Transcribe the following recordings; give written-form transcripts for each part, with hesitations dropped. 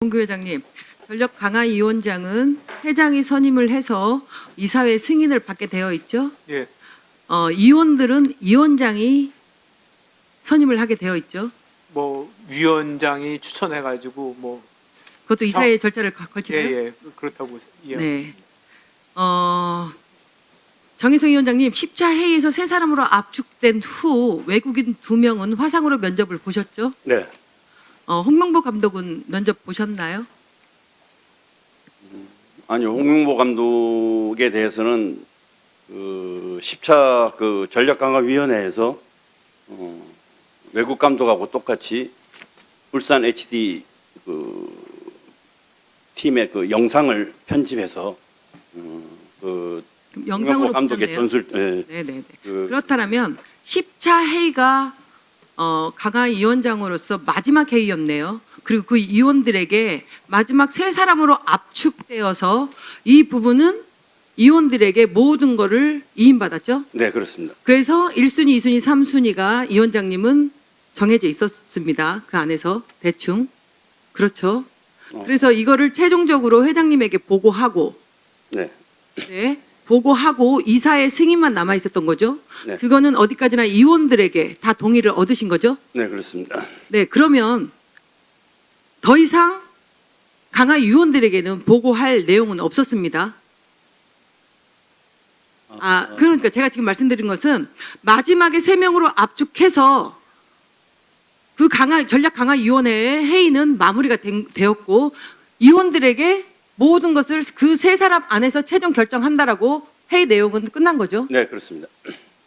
정몽규 회장님, 전력 강화위원장은 회장이 선임을 해서 이사회 승인을 받게 되어 있죠. 예, 위원들은 위원장이 선임을 하게 되어 있죠. 뭐 위원장이 추천해가지고 뭐 그것도 이사회 절차를 거치나요? 예, 그렇다고 이해합니다. 네. 정혜성 위원장님, 10차 회의에서 세 사람으로 압축된 후 외국인 2명은 화상으로 면접을 보셨죠? 네. 홍명보 감독은 면접 보셨나요? 아니요. 홍명보 감독에 대해서는 그 10차 그 전력강화위원회에서 외국 감독하고 똑같이 울산 HD 그 팀의 그 영상을 편집해서 그 영상으로 홍명보 감독의 보셨네요. 전술 네네네. 그 그렇다면 10차 회의가 강화위원장으로서 마지막 회의였네요. 그리고 그 위원들에게 마지막 세 사람으로 압축되어서 이 부분은 위원들에게 모든 거를 위임받았죠. 네, 그렇습니다. 그래서 1순위, 2순위, 3순위가 위원장님은 정해져 있었습니다. 그 안에서 대충. 그렇죠. 그래서 이거를 최종적으로 회장님에게 보고하고 네. 네, 보고하고 이사의 승인만 남아 있었던 거죠. 네. 그거는 어디까지나 위원들에게 다 동의를 얻으신 거죠. 네, 그렇습니다. 네, 그러면 더 이상 강화 위원들에게는 보고할 내용은 없었습니다. 그러니까 제가 지금 말씀드린 것은 마지막에 3명으로 압축해서 그 전략 강화 위원회의 회의는 마무리가 되었고 위원들에게 모든 것을 그 세 사람 안에서 최종 결정한다라고 회의 내용은 끝난 거죠. 네, 그렇습니다.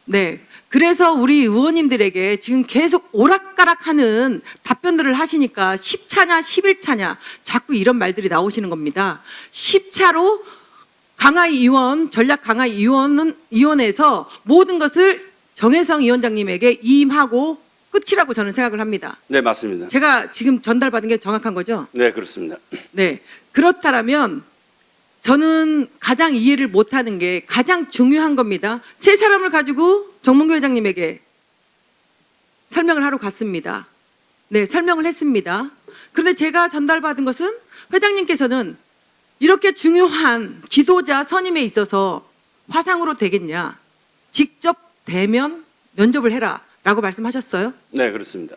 네. 그래서 우리 의원님들에게 지금 계속 오락가락하는 답변들을 하시니까 10차냐 11차냐 자꾸 이런 말들이 나오시는 겁니다. 10차로 강화위원 전략 강화위원회에서 모든 것을 정혜성 위원장님에게 위임하고 끝이라고 저는 생각을 합니다. 네, 맞습니다. 제가 지금 전달받은 게 정확한 거죠? 네, 그렇습니다. 네. 그렇다면 저는 가장 이해를 못하는 게 가장 중요한 겁니다. 세 사람을 가지고 정몽규 회장님에게 설명을 하러 갔습니다. 네, 설명을 했습니다. 그런데 제가 전달받은 것은 회장님께서는 이렇게 중요한 지도자 선임에 있어서 화상으로 되겠냐. 직접 대면 면접을 해라 라고 말씀하셨어요. 네, 그렇습니다.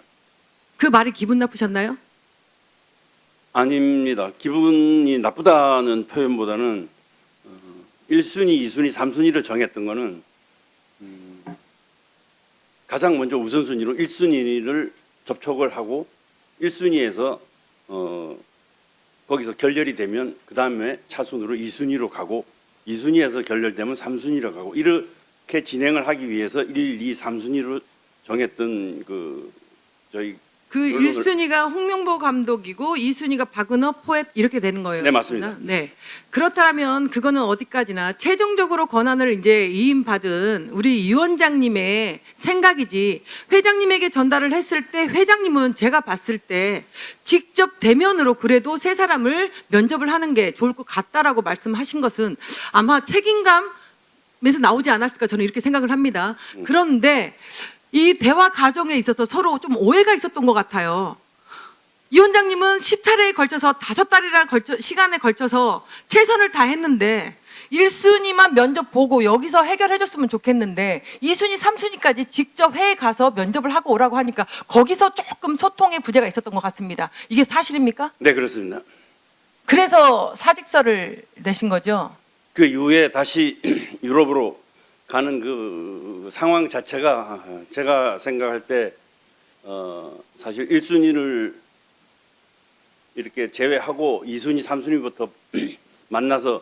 그 말이 기분 나쁘셨나요? 아닙니다. 기분이 나쁘다는 표현보다는 1순위, 2순위, 3순위를 정했던 거는 가장 먼저 우선순위로 1순위를 접촉을 하고 1순위에서 거기서 결렬이 되면 그 다음에 차순으로 2순위로 가고 2순위에서 결렬되면 3순위로 가고 이렇게 진행을 하기 위해서 1, 2, 3순위로 정했던 저희 그 1순위가 홍명보 감독이고 2순위가 박은업, 포엣 이렇게 되는 거예요. 네, 맞습니다. 네. 그렇다면 그거는 어디까지나 최종적으로 권한을 이제 위임받은 우리 위원장님의 생각이지 회장님에게 전달을 했을 때 회장님은 제가 봤을 때 직접 대면으로 그래도 세 사람을 면접을 하는 게 좋을 것 같다라고 말씀하신 것은 아마 책임감에서 나오지 않았을까 저는 이렇게 생각을 합니다. 그런데 이 대화 과정에 있어서 서로 좀 오해가 있었던 것 같아요. 위원장님은 10차례에 걸쳐서 5달이라는 시간에 걸쳐서 최선을 다했는데 1순위만 면접 보고 여기서 해결해줬으면 좋겠는데 2순위, 3순위까지 직접 회에 가서 면접을 하고 오라고 하니까 거기서 조금 소통의 부재가 있었던 것 같습니다. 이게 사실입니까? 네, 그렇습니다. 그래서 사직서를 내신 거죠? 그 이후에 다시 유럽으로 가는 그 상황 자체가 제가 생각할 때 사실 1순위를 이렇게 제외하고 2순위, 3순위부터 만나서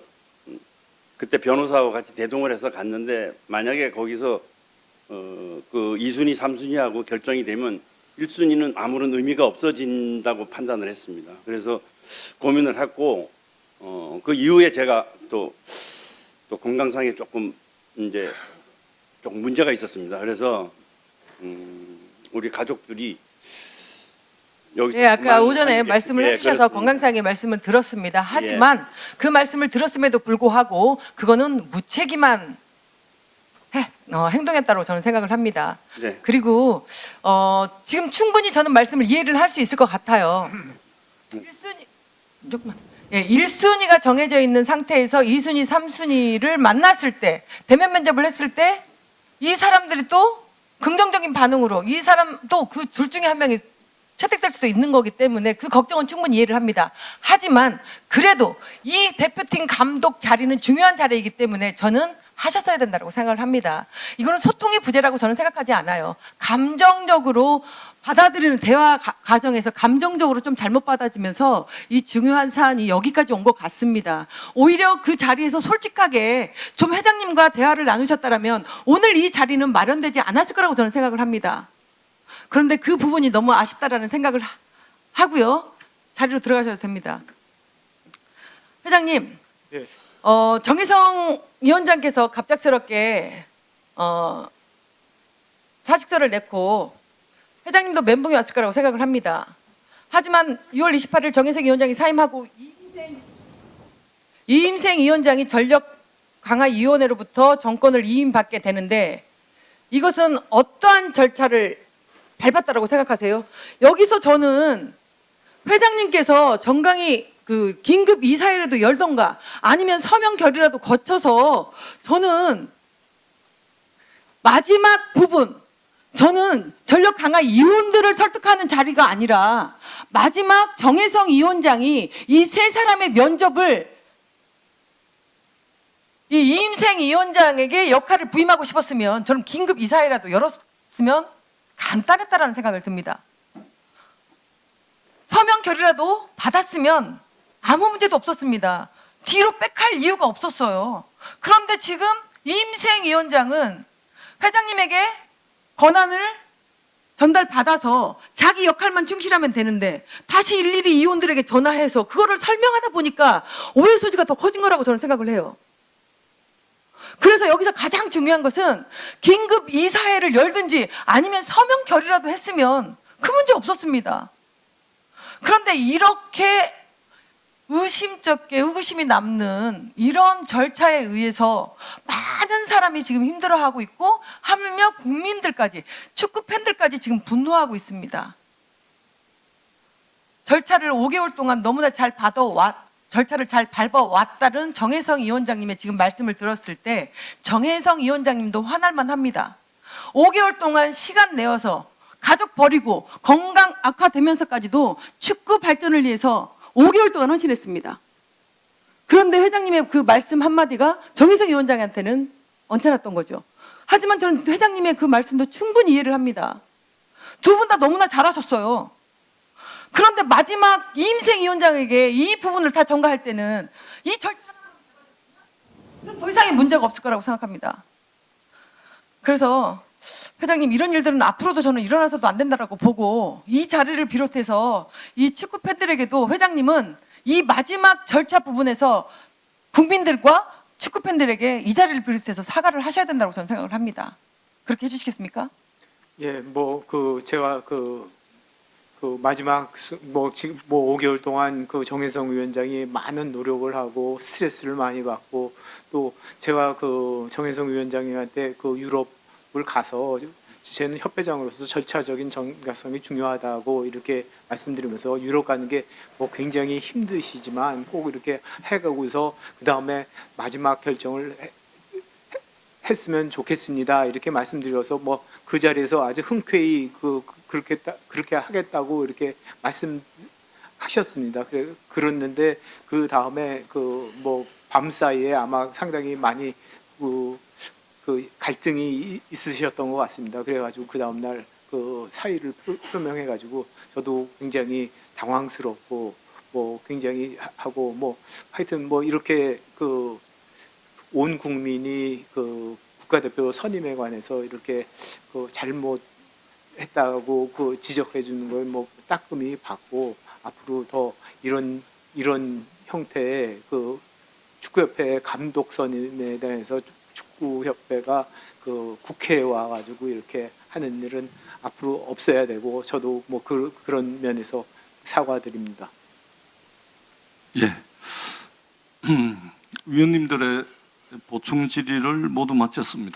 그때 변호사와 같이 대동을 해서 갔는데 만약에 거기서 그 2순위, 3순위하고 결정이 되면 1순위는 아무런 의미가 없어진다고 판단을 했습니다. 그래서 고민을 했고 그 이후에 제가 또 건강상에 조금 문제가 있었습니다. 그래서 우리 가족들이 여기서 네, 아까 오전에 말씀을 해주셔서 그렇습니다. 건강상의 말씀은 들었습니다. 하지만 그 말씀을 들었음에도 불구하고 그거는 무책임한 행동했다고 저는 생각을 합니다. 네. 그리고 지금 충분히 저는 말씀을 이해를 할 수 있을 것 같아요. 1순위 조금만. 예, 1순위가 정해져 있는 상태에서 2순위, 3순위를 만났을 때, 대면 면접을 했을 때 이 사람들이 또 긍정적인 반응으로 이 사람 또 그 둘 중에 한 명이 채택될 수도 있는 거기 때문에 그 걱정은 충분히 이해를 합니다. 하지만 그래도 이 대표팀 감독 자리는 중요한 자리이기 때문에 저는 하셨어야 된다고 생각을 합니다. 이거는 소통의 부재라고 저는 생각하지 않아요. 감정적으로 받아들이는 대화 과정에서 감정적으로 좀 잘못 받아지면서 이 중요한 사안이 여기까지 온 것 같습니다. 오히려 그 자리에서 솔직하게 좀 회장님과 대화를 나누셨다면 오늘 이 자리는 마련되지 않았을 거라고 저는 생각을 합니다. 그런데 그 부분이 너무 아쉽다라는 생각을 하고요. 자리로 들어가셔도 됩니다. 회장님, 예. 정의성 위원장께서 갑작스럽게 사직서를 냈고 회장님도 멘붕이 왔을 거라고 생각을 합니다. 하지만 6월 28일 정의석 위원장이 사임하고 이임생 위원장이 전력 강화 위원회로부터 정권을 이임받게 되는데 이것은 어떠한 절차를 밟았다라고 생각하세요? 여기서 저는 회장님께서 정강이 그 긴급 이사회라도 열던가 아니면 서명 결의라도 거쳐서 저는 마지막 부분 저는 전력 강화 위원들을 설득하는 자리가 아니라 마지막 정혜성 위원장이 이 세 사람의 면접을 이 이임생 위원장에게 역할을 부임하고 싶었으면 저는 긴급 이사회라도 열었으면 간단했다라는 생각을 듭니다. 서명 결의라도 받았으면 아무 문제도 없었습니다. 뒤로 백할 이유가 없었어요. 그런데 지금 이임생 위원장은 회장님에게 권한을 전달받아서 자기 역할만 충실하면 되는데 다시 일일이 이원들에게 전화해서 그거를 설명하다 보니까 오해 소지가 더 커진 거라고 저는 생각을 해요. 그래서 여기서 가장 중요한 것은 긴급 이사회를 열든지 아니면 서명 결의라도 했으면 그 문제 없었습니다. 그런데 이렇게 의구심이 남는 이런 절차에 의해서 많은 사람이 지금 힘들어하고 있고 하물며 국민들까지 축구 팬들까지 지금 분노하고 있습니다. 절차를 5개월 동안 너무나 절차를 잘 밟아왔다는 정혜성 위원장님의 지금 말씀을 들었을 때 정혜성 위원장님도 화날만 합니다. 5개월 동안 시간 내어서 가족 버리고 건강 악화되면서까지도 축구 발전을 위해서 5개월 동안 헌신했습니다. 그런데 회장님의 그 말씀 한마디가 정혜성 위원장한테는 언짢았던 거죠. 하지만 저는 회장님의 그 말씀도 충분히 이해를 합니다. 두 분 다 너무나 잘하셨어요. 그런데 마지막 이임생 위원장에게 이 부분을 다 전가할 때는 이 절차는 더 이상의 문제가 없을 거라고 생각합니다. 그래서 회장님 이런 일들은 앞으로도 저는 일어나서도 안 된다라고 보고 이 자리를 비롯해서 이 축구 팬들에게도 회장님은 이 마지막 절차 부분에서 국민들과 축구 팬들에게 이 자리를 비롯해서 사과를 하셔야 된다고 저는 생각을 합니다. 그렇게 해주시겠습니까? 예, 제가 마지막 지금 5개월 동안 그 정혜성 위원장이 많은 노력을 하고 스트레스를 많이 받고 또 제가 그 정혜성 위원장님한테 그 유럽을 가서 저는 협회장으로서 절차적인 정가성이 중요하다고 이렇게 말씀드리면서 유럽 가는 게 굉장히 힘드시지만 꼭 이렇게 해가고서 그 다음에 마지막 결정을 했으면 좋겠습니다. 이렇게 말씀드려서 그 자리에서 아주 흔쾌히 그렇게 하겠다고 이렇게 말씀하셨습니다. 그랬는데 그 다음에 밤 사이에 아마 상당히 많이 그 갈등이 있으셨던 것 같습니다. 그래가지고 그 다음 날 그 사의를 표명해가지고 저도 굉장히 당황스럽고 굉장히 하고 하여튼 이렇게 온 국민이 국가대표 선임에 관해서 이렇게 잘못했다고 지적해 주는 걸 따끔히 받고 앞으로 더 이런 형태의 축구협회 감독 선임에 대해서 축구협회가 국회에 와가지고 이렇게 하는 일은 앞으로 없어야 되고 저도 그런 면에서 사과드립니다. 예. 위원님들의 보충 질의를 모두 마쳤습니다.